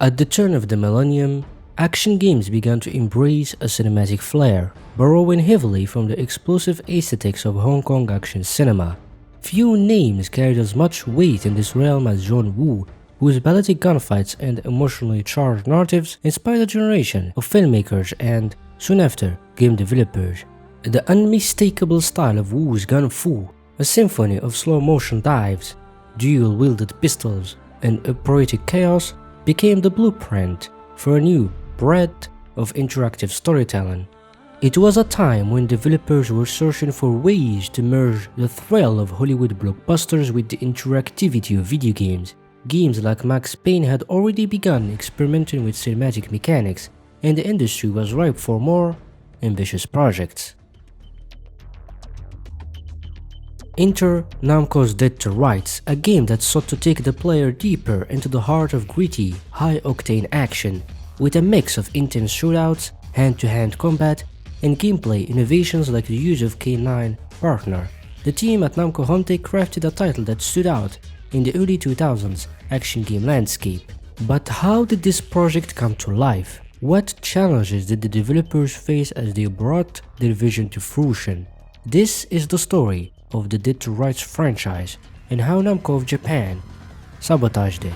At the turn of the millennium, action games began to embrace a cinematic flair, borrowing heavily from the explosive aesthetics of Hong Kong action cinema. Few names carried as much weight in this realm as John Woo, whose balletic gunfights and emotionally charged narratives inspired a generation of filmmakers and, soon after, game developers. The unmistakable style of Woo's gun fu, a symphony of slow-motion dives, dual-wielded pistols, and operatic chaos, became the blueprint for a new breadth of interactive storytelling. It was a time when developers were searching for ways to merge the thrill of Hollywood blockbusters with the interactivity of video games. Games like Max Payne had already begun experimenting with cinematic mechanics, and the industry was ripe for more ambitious projects. Enter Namco's Dead to Rights, a game that sought to take the player deeper into the heart of gritty, high-octane action, with a mix of intense shootouts, hand-to-hand combat, and gameplay innovations like the use of K9 Partner. The team at Namco Homtech crafted a title that stood out in the early 2000s action game landscape. But how did this project come to life? What challenges did the developers face as they brought their vision to fruition? This is the story of the Dead to Rights franchise and how Namco of Japan sabotaged it.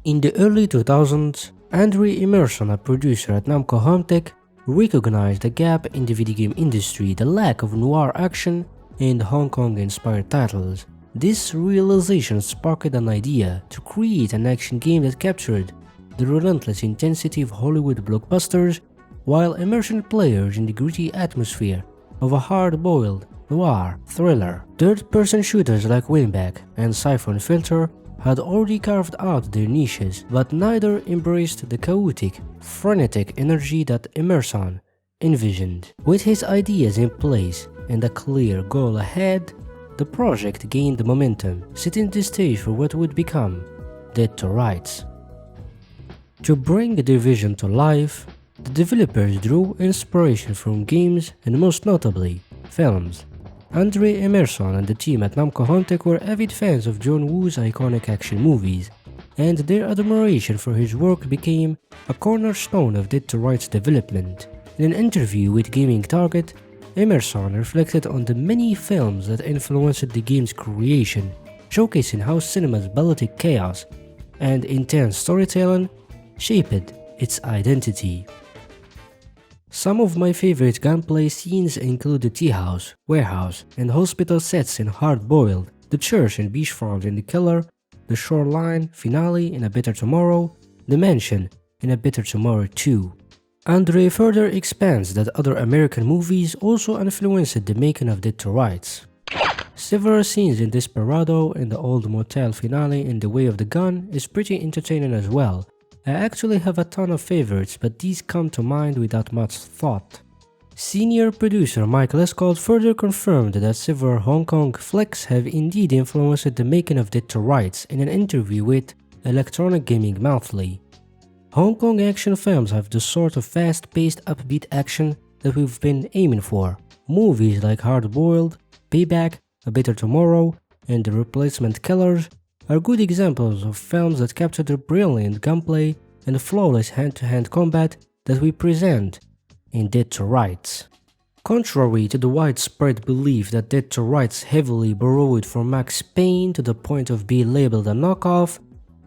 In the early 2000s, Andre Emerson, a producer at Namco Homtech, recognized a gap in the video game industry, the lack of noir action and Hong Kong-inspired titles. This realization sparked an idea to create an action game that captured the relentless intensity of Hollywood blockbusters while immersing players in the gritty atmosphere of a hard-boiled noir thriller. Third-person shooters like Winback and Siphon Filter had already carved out their niches, but neither embraced the chaotic, frenetic energy that Emerson envisioned. With his ideas in place and a clear goal ahead, the project gained momentum, setting the stage for what would become Dead to Rights. To bring their vision to life, the developers drew inspiration from games and most notably, films. Andre Emerson and the team at Namco Homtech were avid fans of John Woo's iconic action movies, and their admiration for his work became a cornerstone of Dead to Rights development. In an interview with Gaming Target, Emerson reflected on the many films that influenced the game's creation, showcasing how cinema's balletic chaos and intense storytelling shaped its identity. Some of my favorite gunplay scenes include the tea house, warehouse, and hospital sets in Hard Boiled, the church in Beachfront in The Killer, the shoreline finale in A Better Tomorrow, the mansion in A Better Tomorrow 2. Andre further expands that other American movies also influenced the making of Dead to Rights. Several scenes in Desperado and the old motel finale in The Way of the Gun is pretty entertaining as well. I actually have a ton of favorites, but these come to mind without much thought. Senior producer Mike Lescault further confirmed that several Hong Kong flicks have indeed influenced the making of Dead to Rights in an interview with Electronic Gaming Monthly. Hong Kong action films have the sort of fast-paced upbeat action that we've been aiming for. Movies like Hard Boiled, Payback, A Better Tomorrow, and The Replacement Killers are good examples of films that capture the brilliant gunplay and flawless hand-to-hand combat that we present in Dead to Rights. Contrary to the widespread belief that Dead to Rights heavily borrowed from Max Payne to the point of being labeled a knockoff,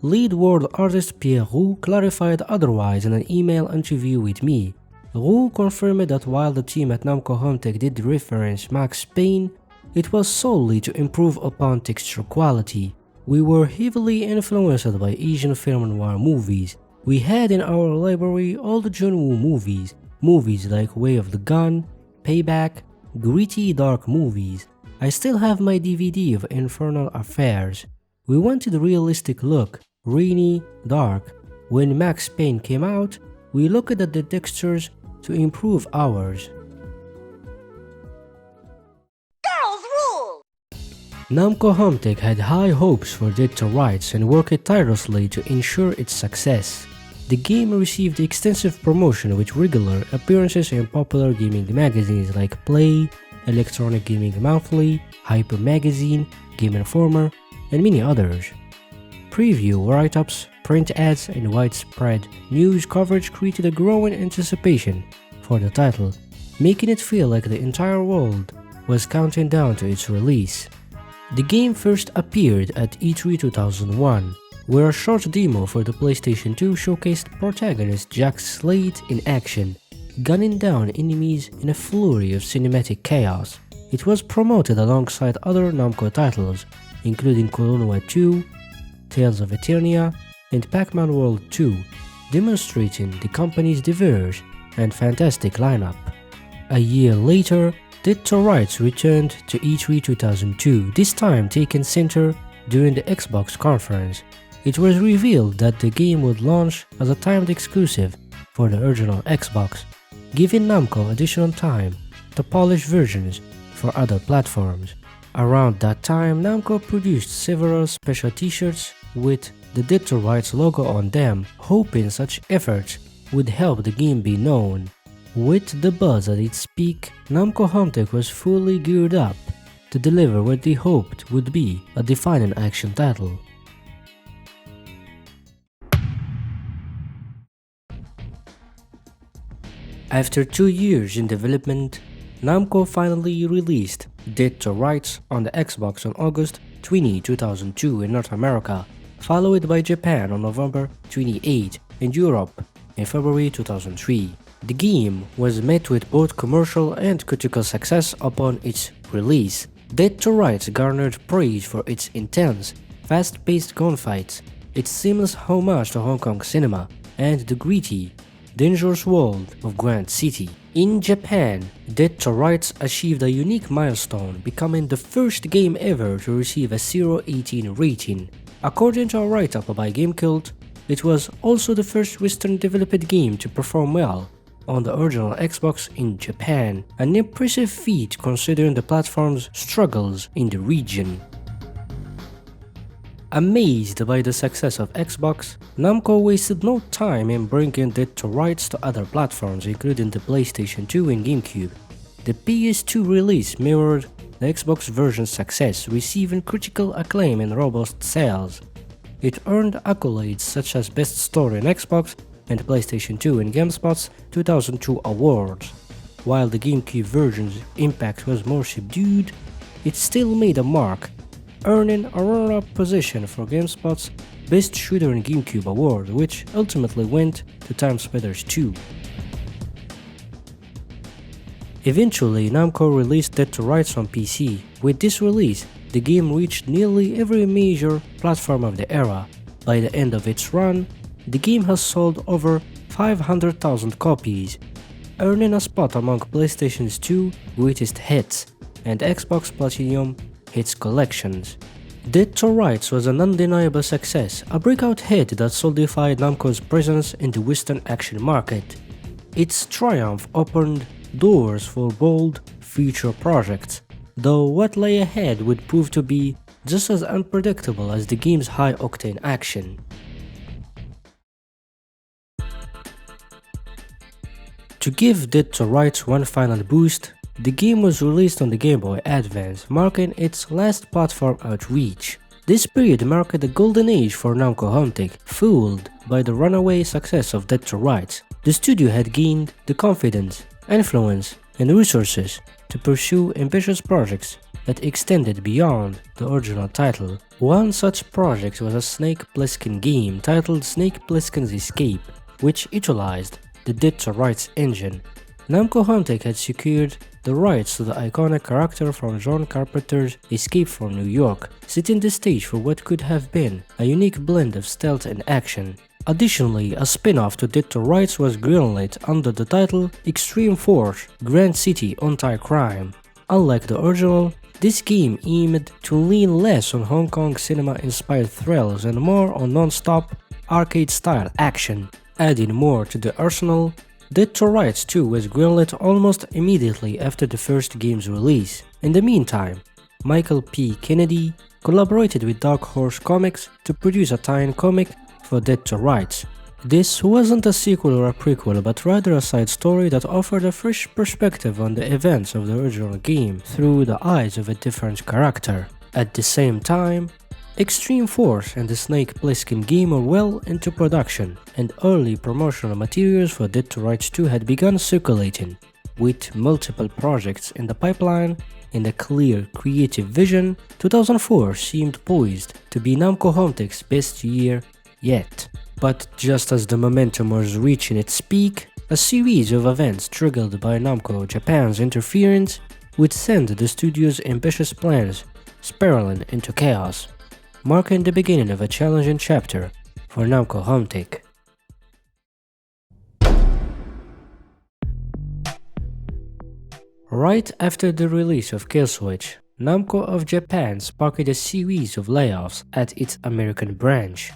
lead world artist Pierre Roux clarified otherwise in an email interview with me. Roux confirmed that while the team at Namco Homtech did reference Max Payne, it was solely to improve upon texture quality. We were heavily influenced by Asian film noir movies, We had in our library all the John Woo movies like Way of the Gun, Payback, gritty dark movies. I still have my DVD of Infernal Affairs. We wanted a realistic look, rainy, dark. When Max Payne came out, we looked at the textures to improve ours. Namco Homtech had high hopes for Dead to Rights and worked tirelessly to ensure its success. The game received extensive promotion with regular appearances in popular gaming magazines like Play, Electronic Gaming Monthly, Hyper Magazine, Game Informer, and many others. Preview write-ups, print ads, and widespread news coverage created a growing anticipation for the title, making it feel like the entire world was counting down to its release. The game first appeared at E3 2001, where a short demo for the PlayStation 2 showcased protagonist Jack Slate in action, gunning down enemies in a flurry of cinematic chaos. It was promoted alongside other Namco titles, including Colonua 2, Tales of Eternia, and Pac-Man World 2, demonstrating the company's diverse and fantastic lineup. A year later, Dead to Rights returned to E3 2002, this time taking center during the Xbox conference. It was revealed that the game would launch as a timed exclusive for the original Xbox, giving Namco additional time to polish versions for other platforms. Around that time, Namco produced several special t-shirts with the Dead to Rights logo on them, hoping such efforts would help the game be known. With the buzz at its peak, Namco Homtech was fully geared up to deliver what they hoped would be a defining action title. After 2 years in development, Namco finally released Dead to Rights on the Xbox on August 20, 2002 in North America, followed by Japan on November 28 and Europe in February 2003. The game was met with both commercial and critical success upon its release. Dead to Rights garnered praise for its intense, fast-paced gunfights, its seamless homage to Hong Kong cinema, and the gritty, dangerous world of Grand City. In Japan, Dead to Rights achieved a unique milestone, becoming the first game ever to receive a 018 rating. According to a write-up by GameCult, it was also the first Western-developed game to perform well on the original Xbox in Japan, an impressive feat considering the platform's struggles in the region. Amazed by the success of Xbox, Namco wasted no time in bringing Dead to Rights to other platforms including the PlayStation 2 and GameCube. The PS2 release mirrored the Xbox version's success, receiving critical acclaim and robust sales. It earned accolades such as Best Story on Xbox and PlayStation 2 in GameSpot's 2002 awards. While the GameCube version's impact was more subdued, it still made a mark, earning a runner-up position for GameSpot's Best Shooter in GameCube award, which ultimately went to TimeSplitters 2. Eventually, Namco released Dead to Rights on PC. With this release, the game reached nearly every major platform of the era. By the end of its run, the game has sold over 500,000 copies, earning a spot among PlayStation's 2 greatest hits and Xbox Platinum hits collections. Dead to Rights was an undeniable success, a breakout hit that solidified Namco's presence in the Western action market. Its triumph opened doors for bold future projects, though what lay ahead would prove to be just as unpredictable as the game's high-octane action. To give Dead to Rights one final boost, the game was released on the Game Boy Advance, marking its last platform outreach. This period marked the golden age for Namco Homtech, fueled by the runaway success of Dead to Rights. The studio had gained the confidence, influence, and resources to pursue ambitious projects that extended beyond the original title. One such project was a Snake Plissken game titled Snake Plissken's Escape, which utilized the Dead to Rights engine. Namco Homtech had secured the rights to the iconic character from John Carpenter's Escape from New York, setting the stage for what could have been a unique blend of stealth and action. Additionally, a spin-off to Dead to Rights was greenlit under the title Extreme Force Grand City Anti-Crime. Unlike the original, this game aimed to lean less on Hong Kong cinema-inspired thrills and more on non-stop, arcade-style action. Adding more to the arsenal, Dead to Rights 2 was greenlit almost immediately after the first game's release. In the meantime, Michael P. Kennedy collaborated with Dark Horse Comics to produce a tie-in comic for Dead to Rights. This wasn't a sequel or a prequel, but rather a side story that offered a fresh perspective on the events of the original game through the eyes of a different character. At the same time, Extreme Force and the Snake Plissken game were well into production, and early promotional materials for Dead to Rights 2 had begun circulating. With multiple projects in the pipeline and a clear creative vision, 2004 seemed poised to be Namco Hometech's best year yet. But just as the momentum was reaching its peak, a series of events triggered by Namco Japan's interference would send the studio's ambitious plans spiraling into chaos, marking the beginning of a challenging chapter for Namco Hometech. Right after the release of Killswitch, Namco of Japan sparked a series of layoffs at its American branch,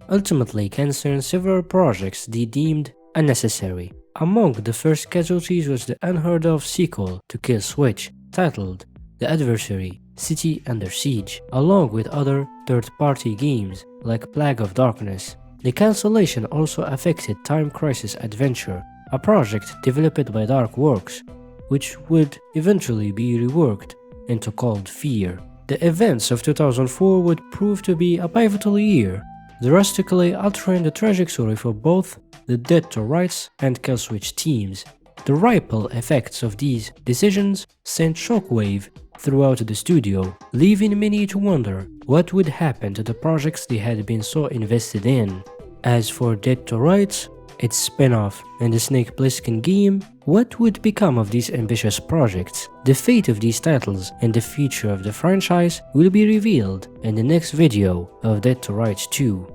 ultimately cancelling several projects they deemed unnecessary. Among the first casualties was the unheard-of sequel to Killswitch, titled The Adversary: City Under Siege, along with other third-party games like Plague of Darkness. The cancellation also affected Time Crisis Adventure, a project developed by Dark Works, which would eventually be reworked into Cold Fear. The events of 2004 would prove to be a pivotal year, drastically altering the trajectory for both the Dead to Rights and Killswitch teams. The ripple effects of these decisions sent shockwave throughout the studio, leaving many to wonder what would happen to the projects they had been so invested in. As for Dead to Rights, its spin-off, and the Snake Plissken game, what would become of these ambitious projects? The fate of these titles and the future of the franchise will be revealed in the next video of Dead to Rights 2.